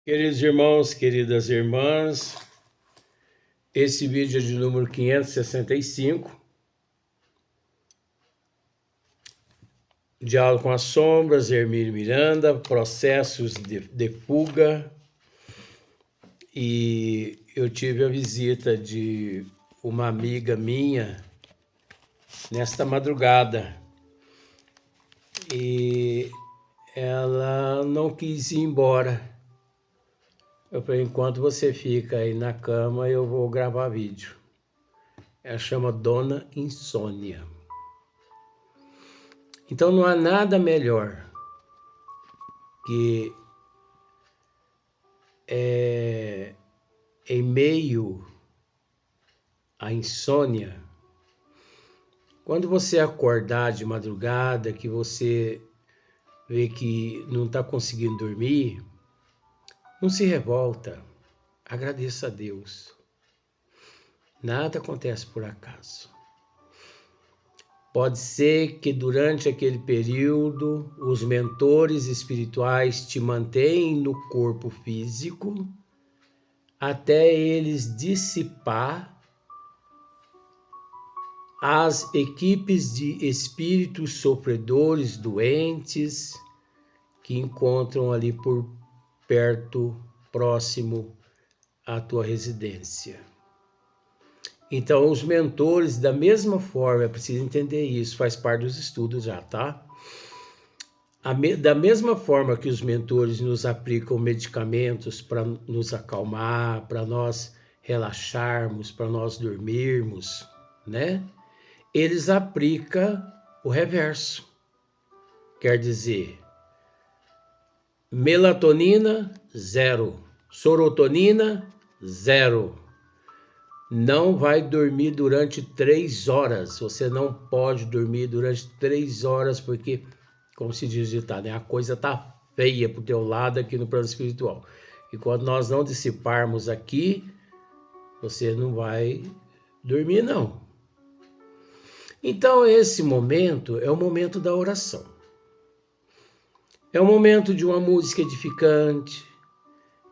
Queridos irmãos, queridas irmãs, esse vídeo é de número 565, Diálogo com as Sombras, Hermínio Miranda, Processos de Fuga, e eu tive a visita de uma amiga minha nesta madrugada, e ela não quis ir embora. Eu falei, enquanto você fica aí na cama, eu vou gravar vídeo. Ela chama Dona Insônia. Então não há nada melhor que em meio à insônia, quando você acordar de madrugada, que você vê que não está conseguindo dormir, não se revolta, agradeça a Deus. Nada acontece por acaso. Pode ser que durante aquele período os mentores espirituais te mantenham no corpo físico até eles dissipar as equipes de espíritos sofredores doentes que encontram ali por perto, próximo à tua residência. Então, os mentores, da mesma forma, é preciso entender isso, faz parte dos estudos já, tá? Da mesma forma que os mentores nos aplicam medicamentos para nos acalmar, para nós relaxarmos, para nós dormirmos, né? Eles aplicam o reverso. Quer dizer, melatonina, 0. Serotonina, 0. Não vai dormir durante 3 horas. Você não pode dormir durante 3 horas porque, como se diz ditado, né? A coisa tá feia pro teu lado aqui no plano espiritual. E quando nós não dissiparmos aqui, você não vai dormir não. Então esse momento é o momento da oração. É o momento de uma música edificante.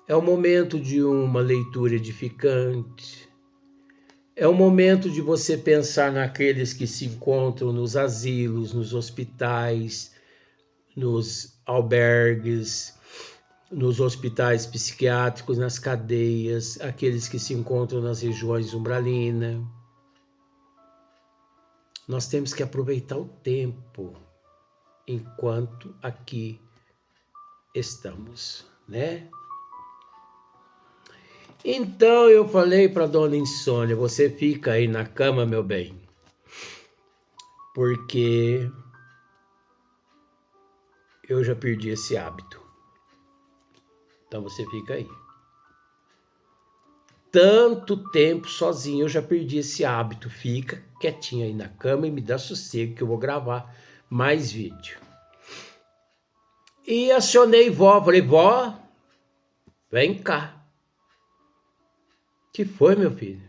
É o momento de uma leitura edificante. É o momento de você pensar naqueles que se encontram nos asilos, nos hospitais, nos albergues, nos hospitais psiquiátricos, nas cadeias, aqueles que se encontram nas regiões umbralinas. Nós temos que aproveitar o tempo enquanto aqui estamos, né? Então eu falei para Dona Insônia, você fica aí na cama, meu bem, porque eu já perdi esse hábito. Então você fica aí. Tanto tempo sozinho eu já perdi esse hábito. Fica quietinho aí na cama e me dá sossego que eu vou gravar mais vídeo. E acionei vó, falei, vó, vem cá. Que foi, meu filho?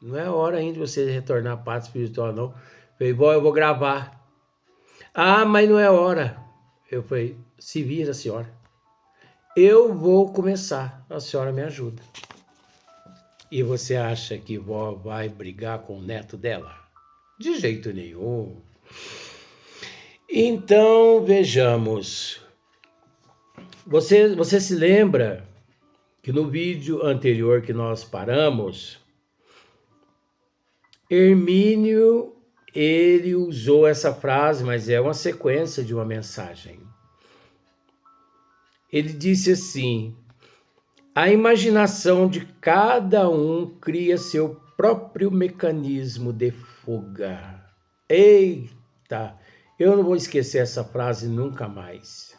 Não é hora ainda de você retornar à pátria espiritual, não. Falei, vó, eu vou gravar. Ah, mas não é hora. Eu falei, se vira, senhora. Eu vou começar, a senhora me ajuda. E você acha que vó vai brigar com o neto dela? De jeito nenhum. Então, vejamos. Você se lembra que no vídeo anterior que nós paramos, Hermínio, ele usou essa frase, mas é uma sequência de uma mensagem. Ele disse assim: a imaginação de cada um cria seu próprio mecanismo de fuga. Eita, eu não vou esquecer essa frase nunca mais.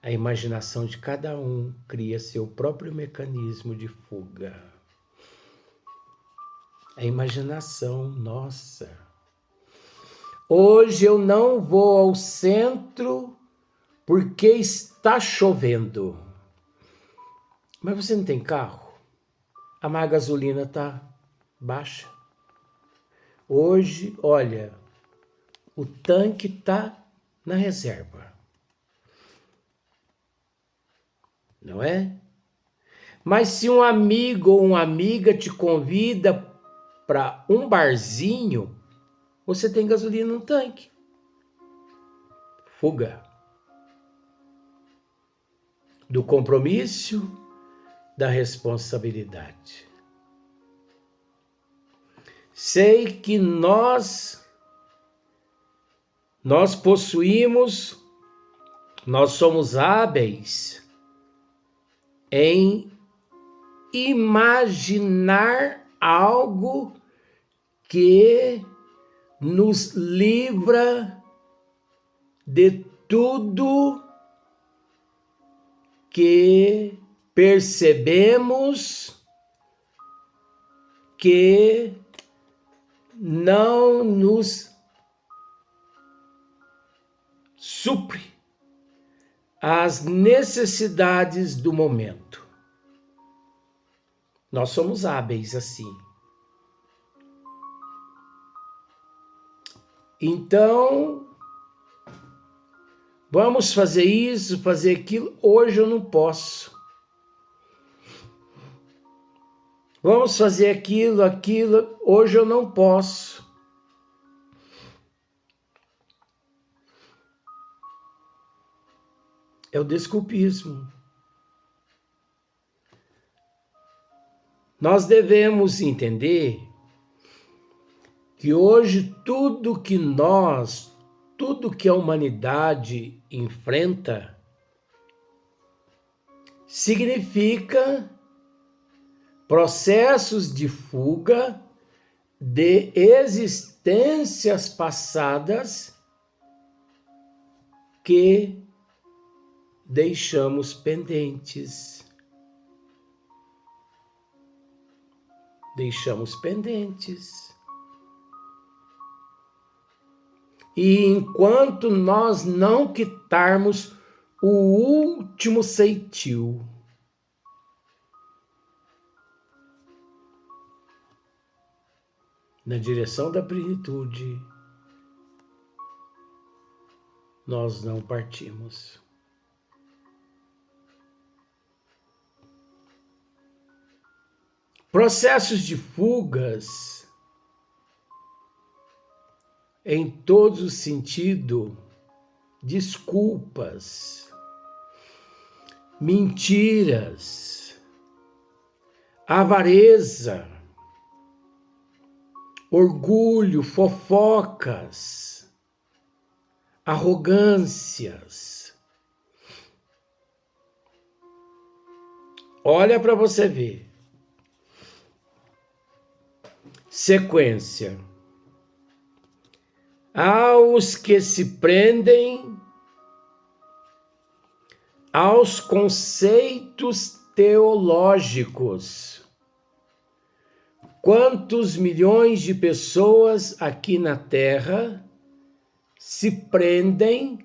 A imaginação de cada um cria seu próprio mecanismo de fuga. A imaginação, nossa. Hoje eu não vou ao centro porque está chovendo. Mas você não tem carro? A gasolina está baixa. Hoje, olha, o tanque está na reserva. não é? Mas se um amigo ou uma amiga te convida para um barzinho, você tem gasolina no tanque. Fuga do compromisso, da responsabilidade. Sei que nós possuímos, nós somos hábeis em imaginar algo que nos livra de tudo que percebemos que não nos supre as necessidades do momento. Nós somos hábeis assim. Então, vamos fazer isso, fazer aquilo. Hoje eu não posso. Vamos fazer aquilo. Hoje eu não posso. É o desculpismo. Nós devemos entender que hoje tudo que a humanidade enfrenta significa processos de fuga de existências passadas que deixamos pendentes. E enquanto nós não quitarmos o último ceitil, na direção da plenitude, nós não partimos. Processos de fugas, em todos os sentidos, desculpas, mentiras, avareza, orgulho, fofocas, arrogâncias. Olha para você ver. Sequência. Aos que se prendem aos conceitos teológicos. Quantos milhões de pessoas aqui na Terra se prendem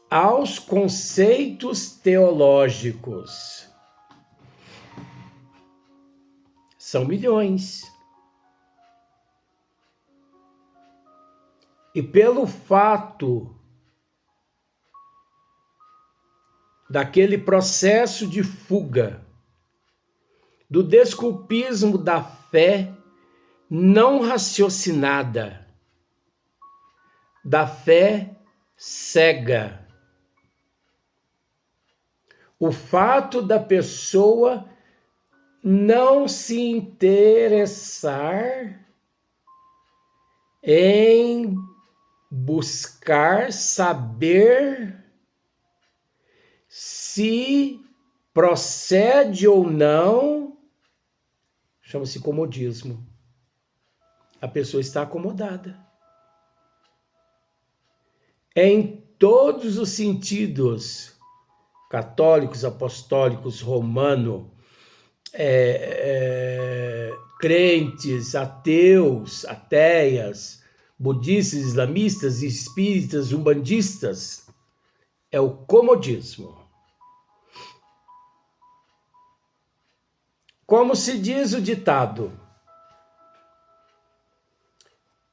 aos conceitos teológicos? São milhões. E pelo fato daquele processo de fuga, do desculpismo da fé não raciocinada, da fé cega, o fato da pessoa não se interessar em buscar saber se procede ou não, chama-se comodismo. A pessoa está acomodada. Em todos os sentidos, católicos, apostólicos, romano, crentes, ateus, ateias, budistas, islamistas, espíritas, umbandistas, é o comodismo. Como se diz o ditado,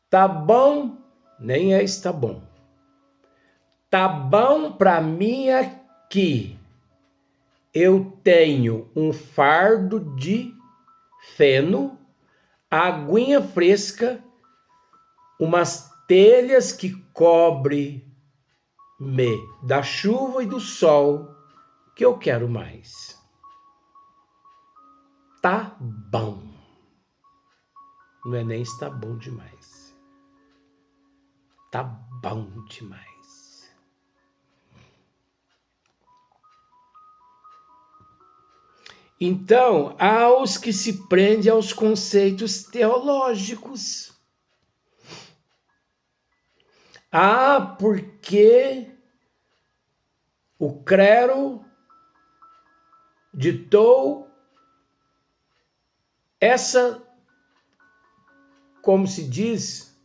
tá bom, nem é está bom. Tá bom para mim aqui. eu tenho um fardo de feno, aguinha fresca, umas telhas que cobrem-me da chuva e do sol, que eu quero mais. Tá bom. Não é nem está bom demais. Tá bom demais. Então, há os que se prendem aos conceitos teológicos. Porque o clero ditou essa, como se diz,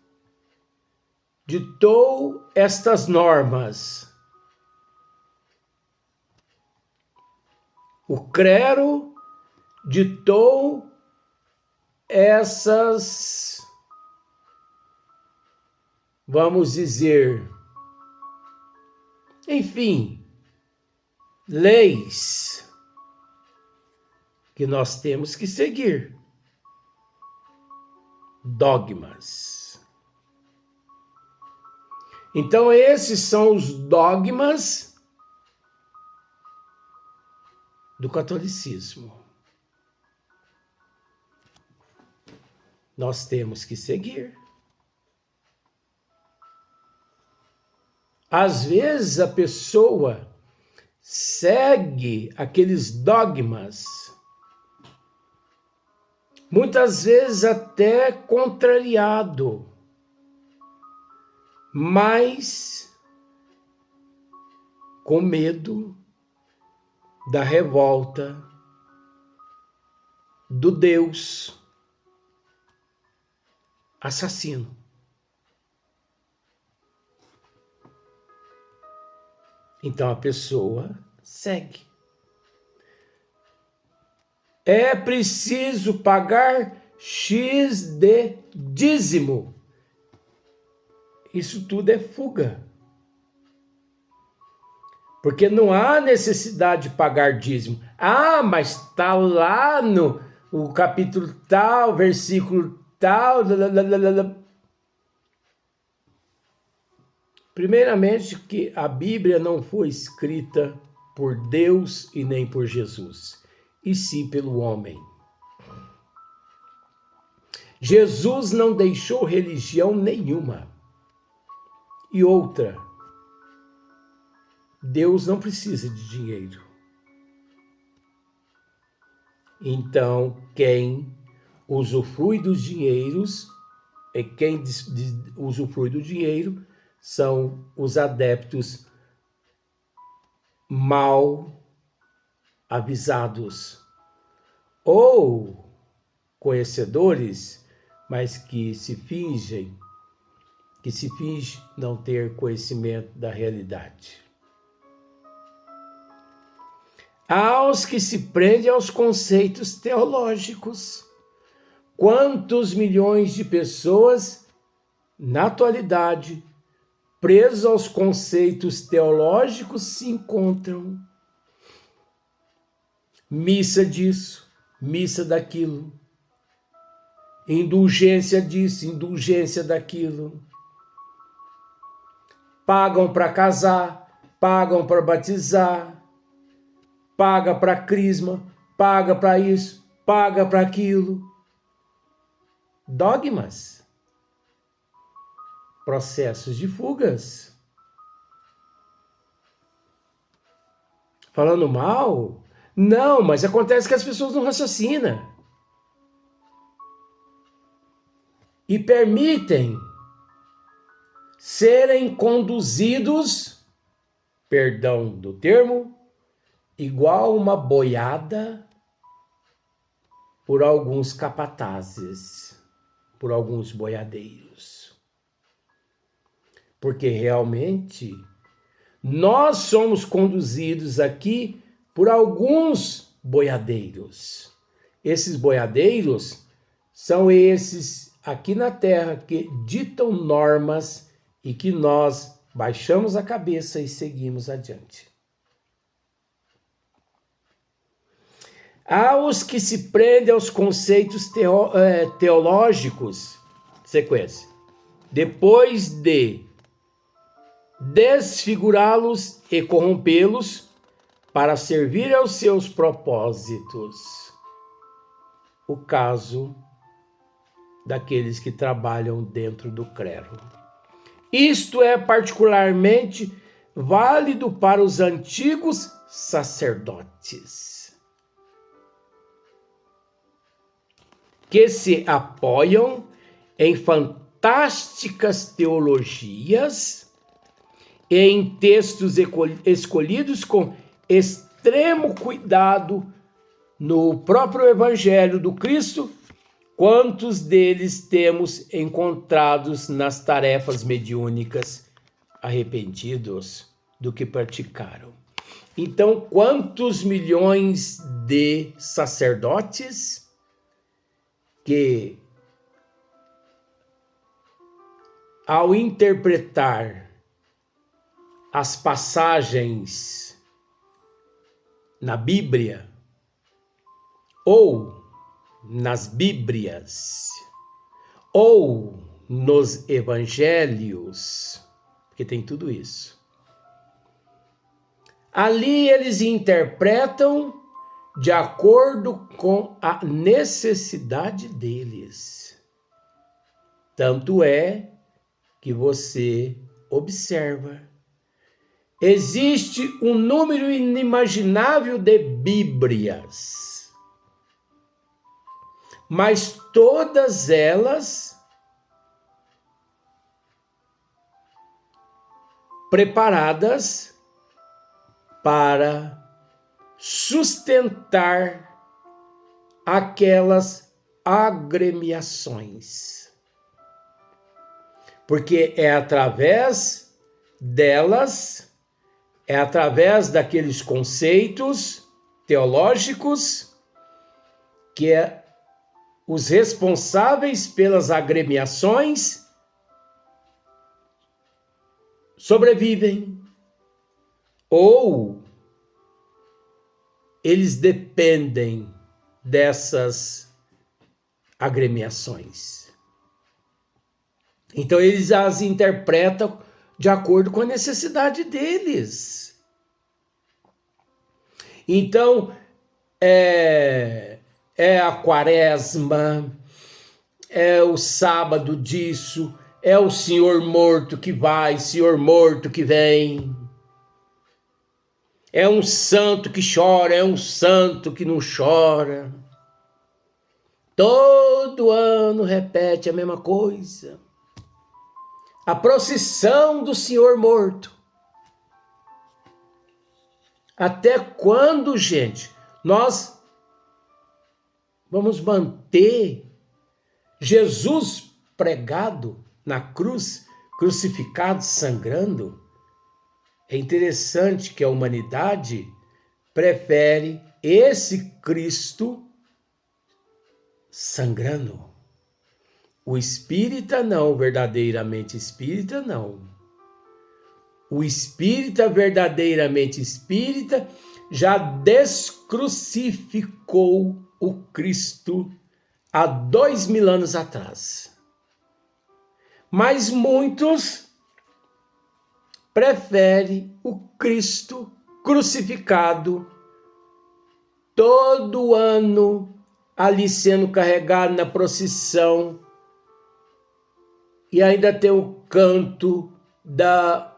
ditou estas normas. O clero ditou essas, vamos dizer, enfim, leis que nós temos que seguir. Dogmas. Então, esses são os dogmas do catolicismo. Nós temos que seguir. Às vezes a pessoa segue aqueles dogmas, muitas vezes até contrariado, mas com medo da revolta do Deus assassino. Então a pessoa segue. É preciso pagar X de dízimo. Isso tudo é fuga. Porque não há necessidade de pagar dízimo. Mas está lá no capítulo tal, versículo tal. Primeiramente, que a Bíblia não foi escrita por Deus e nem por Jesus, e sim pelo homem. Jesus não deixou religião nenhuma. E outra, Deus não precisa de dinheiro. Então, quem usufrui dos dinheiros, usufrui do dinheiro são os adeptos mal avisados ou conhecedores, mas que se fingem não ter conhecimento da realidade. Há os que se prendem aos conceitos teológicos. Quantos milhões de pessoas, na atualidade, presos aos conceitos teológicos se encontram? Missa disso, missa daquilo. Indulgência disso, indulgência daquilo. Pagam para casar, pagam para batizar, paga para crisma, paga para isso, paga para aquilo. Dogmas. Processos de fugas. Falando mal? Não, mas acontece que as pessoas não raciocinam. E permitem serem conduzidos, perdão do termo, igual uma boiada por alguns capatazes, por alguns boiadeiros. Porque realmente nós somos conduzidos aqui por alguns boiadeiros. Esses boiadeiros são esses aqui na Terra que ditam normas e que nós baixamos a cabeça e seguimos adiante. Há os que se prendem aos conceitos teológicos, sequência, depois de desfigurá-los e corrompê-los para servir aos seus propósitos. O caso daqueles que trabalham dentro do clero. Isto é particularmente válido para os antigos sacerdotes, que se apoiam em fantásticas teologias e em textos escolhidos com extremo cuidado no próprio Evangelho do Cristo. Quantos deles temos encontrados nas tarefas mediúnicas arrependidos do que praticaram? Então, quantos milhões de sacerdotes que, ao interpretar as passagens na Bíblia ou nas Bíblias ou nos Evangelhos, porque tem tudo isso. Ali eles interpretam de acordo com a necessidade deles. Tanto é que você observa, existe um número inimaginável de Bíblias, mas todas elas preparadas para sustentar aquelas agremiações. Porque é através delas, é através daqueles conceitos teológicos que os responsáveis pelas agremiações sobrevivem, ou eles dependem dessas agremiações. Então eles as interpretam de acordo com a necessidade deles. Então, é a quaresma, é o sábado disso, é o senhor morto que vai, senhor morto que vem. É um santo que chora, é um santo que não chora. Todo ano repete a mesma coisa. A procissão do senhor morto. Até quando, gente, nós vamos manter Jesus pregado na cruz, crucificado, sangrando? É interessante que a humanidade prefere esse Cristo sangrando. O espírita não, verdadeiramente espírita não. O espírita verdadeiramente espírita já descrucificou o Cristo há 2000 anos atrás. Mas muitos preferem o Cristo crucificado todo ano ali sendo carregado na procissão, e ainda tem o canto da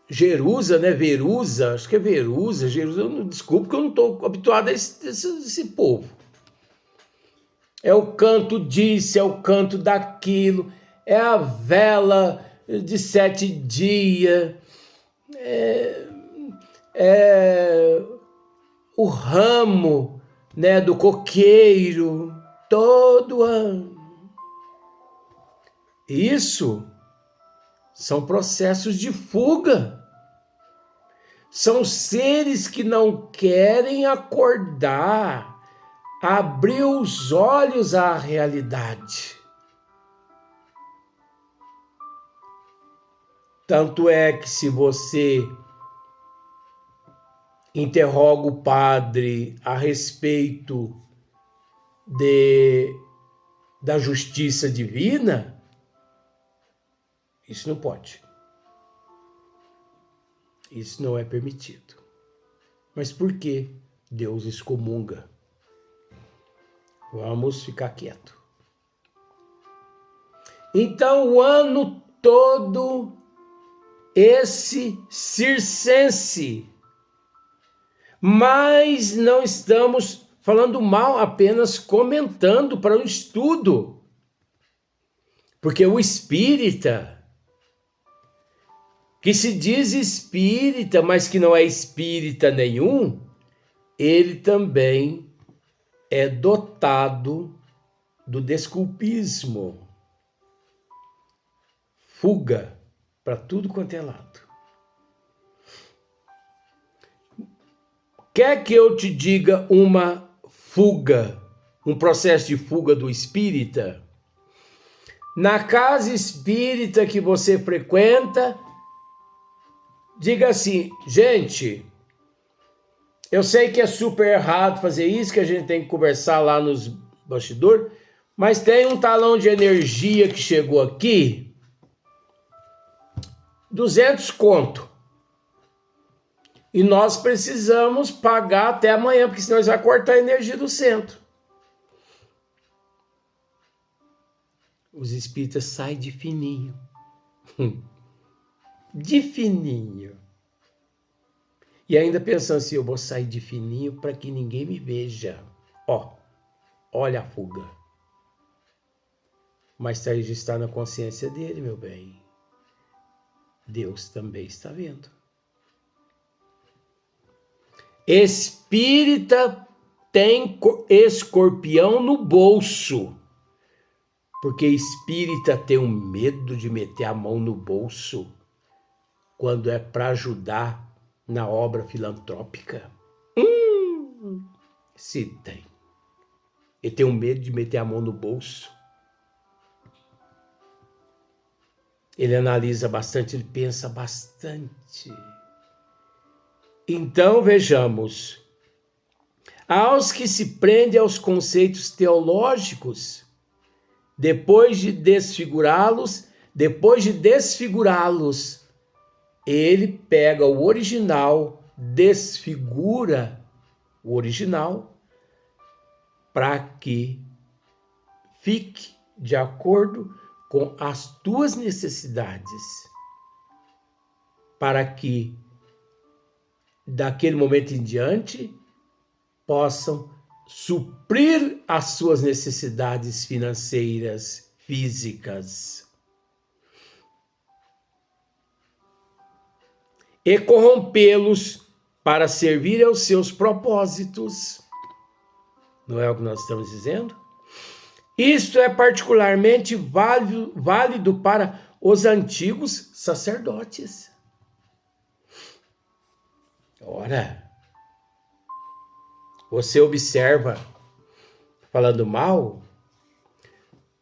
Jerusa, né? Verusa, acho que é Verusa, Jerusa, desculpa que eu não estou habituado a esse povo. É o canto disso, é o canto daquilo, é a vela de 7 dias, o ramo, né, do coqueiro, todo ano. Isso são processos de fuga. São seres que não querem acordar, abrir os olhos à realidade. Tanto é que se você interroga o padre a respeito da justiça divina, isso não pode. Isso não é permitido. Mas por que Deus excomunga? Vamos ficar quieto. Então, o ano todo, esse circense. Mas não estamos falando mal, apenas comentando para o estudo. Porque o espírita, que se diz espírita, mas que não é espírita nenhum, ele também é dotado do desculpismo. Fuga para tudo quanto é lado. Quer que eu te diga uma fuga, um processo de fuga do espírita? Na casa espírita que você frequenta, diga assim, gente, eu sei que é super errado fazer isso, que a gente tem que conversar lá nos bastidores, mas tem um talão de energia que chegou aqui, 200 conto. E nós precisamos pagar até amanhã, porque senão eles vão cortar a energia do centro. Os espíritas saem de fininho. De fininho. E ainda pensando assim, eu vou sair de fininho para que ninguém me veja. Olha a fuga. Mas está registrado na consciência dele, meu bem. Deus também está vendo. Espírita tem escorpião no bolso. Porque espírita tem um medo de meter a mão no bolso quando é para ajudar na obra filantrópica. Se tem. Ele tem um medo de meter a mão no bolso. Ele analisa bastante, ele pensa bastante. Então, vejamos. Aos que se prendem aos conceitos teológicos, depois de desfigurá-los, ele pega o original, desfigura o original, para que fique de acordo com as tuas necessidades, para que daquele momento em diante possam suprir as suas necessidades financeiras, físicas. E corrompê-los para servir aos seus propósitos. Não é o que nós estamos dizendo? Isto é particularmente válido para os antigos sacerdotes. Ora, você observa, falando mal,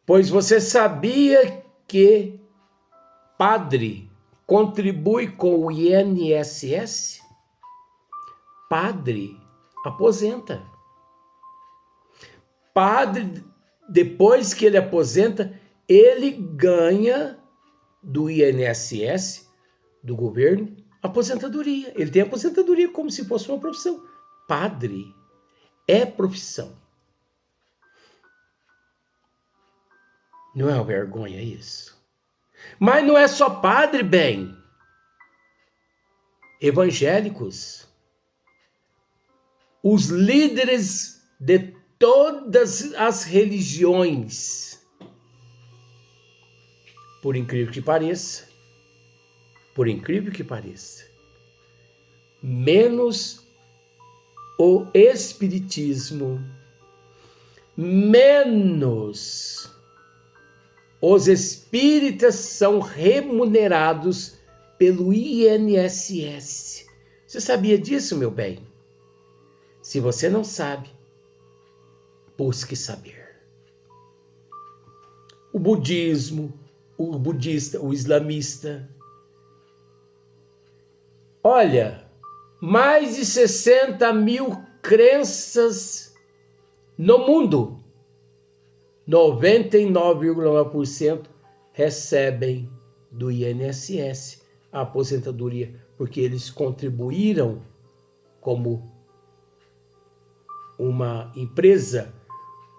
pois você sabia que padre contribui com o INSS? Padre aposenta. Padre, depois que ele aposenta, ele ganha do INSS, do governo, aposentadoria. Ele tem aposentadoria como se fosse uma profissão. Padre é profissão. Não é uma vergonha isso? Mas não é só padre, bem. Evangélicos, os líderes de todas as religiões, por incrível que pareça, menos o espiritismo, menos os espíritas são remunerados pelo INSS. Você sabia disso, meu bem? Se você não sabe, busque saber. O budismo, o budista, o islamista. Olha, mais de 60 mil crenças no mundo. 99,9% recebem do INSS a aposentadoria, porque eles contribuíram como uma empresa,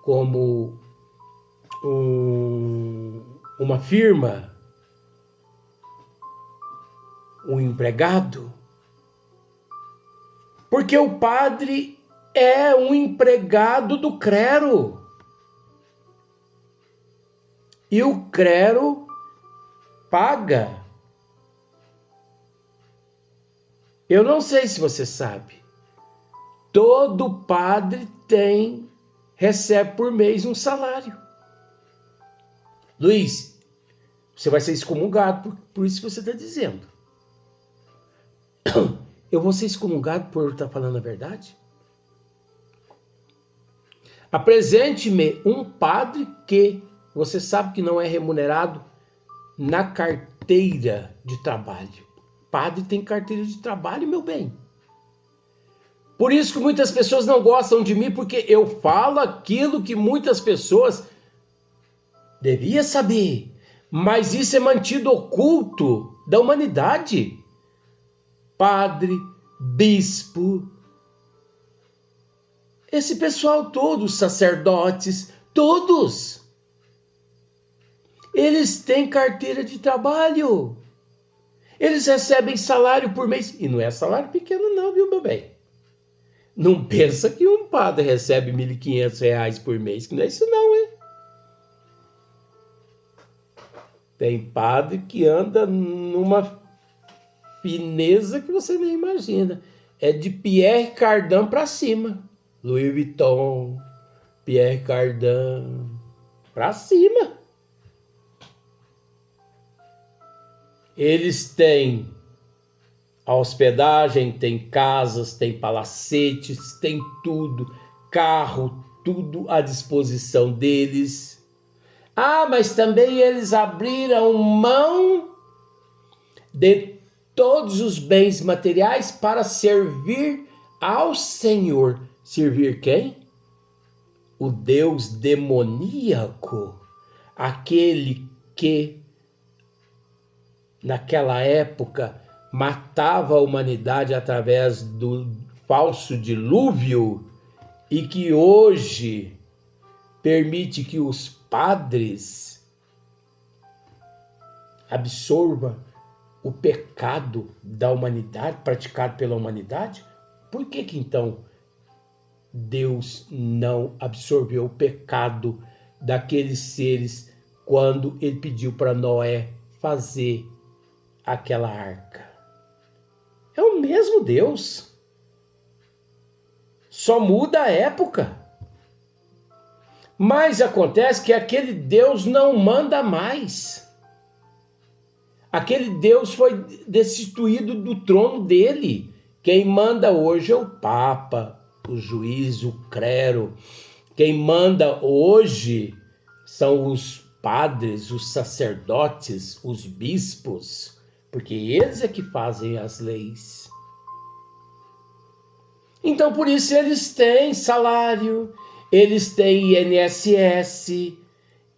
como uma firma, um empregado. Porque o padre é um empregado do clero. E o clero paga. Eu não sei se você sabe. Todo padre recebe por mês um salário. Luiz, você vai ser excomungado por isso que você está dizendo. Eu vou ser excomungado por estar falando a verdade? Apresente-me um padre que você sabe que não é remunerado na carteira de trabalho. Padre tem carteira de trabalho, meu bem. Por isso que muitas pessoas não gostam de mim, porque eu falo aquilo que muitas pessoas deviam saber. Mas isso é mantido oculto da humanidade. Padre, bispo, esse pessoal todo, sacerdotes, todos, eles têm carteira de trabalho. Eles recebem salário por mês. E não é salário pequeno não, viu, meu bem? Não pensa que um padre recebe R$ 1.500 por mês, que não é isso não, hein? Tem padre que anda numa fineza que você nem imagina. É de Pierre Cardin para cima. Louis Vuitton, Pierre Cardin, para cima. Eles têm a hospedagem, têm casas, têm palacetes, têm tudo, carro, tudo à disposição deles. Ah, mas também eles abriram mão de todos os bens materiais para servir ao Senhor. Servir quem? O Deus demoníaco, aquele que naquela época matava a humanidade através do falso dilúvio e que hoje permite que os padres absorvam o pecado da humanidade, praticado pela humanidade. Por que então Deus não absorveu o pecado daqueles seres quando ele pediu para Noé fazer aquela arca? É o mesmo Deus. Só muda a época. Mas acontece que aquele Deus não manda mais. Aquele Deus foi destituído do trono dele. Quem manda hoje é o Papa, o juiz, o clero. Quem manda hoje são os padres, os sacerdotes, os bispos, porque eles é que fazem as leis. Então, por isso, eles têm salário, eles têm INSS,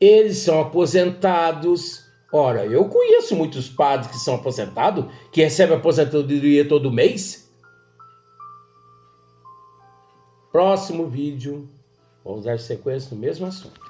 eles são aposentados. Ora, eu conheço muitos padres que são aposentados, que recebem aposentadoria todo mês. Próximo vídeo, vamos dar sequência no mesmo assunto.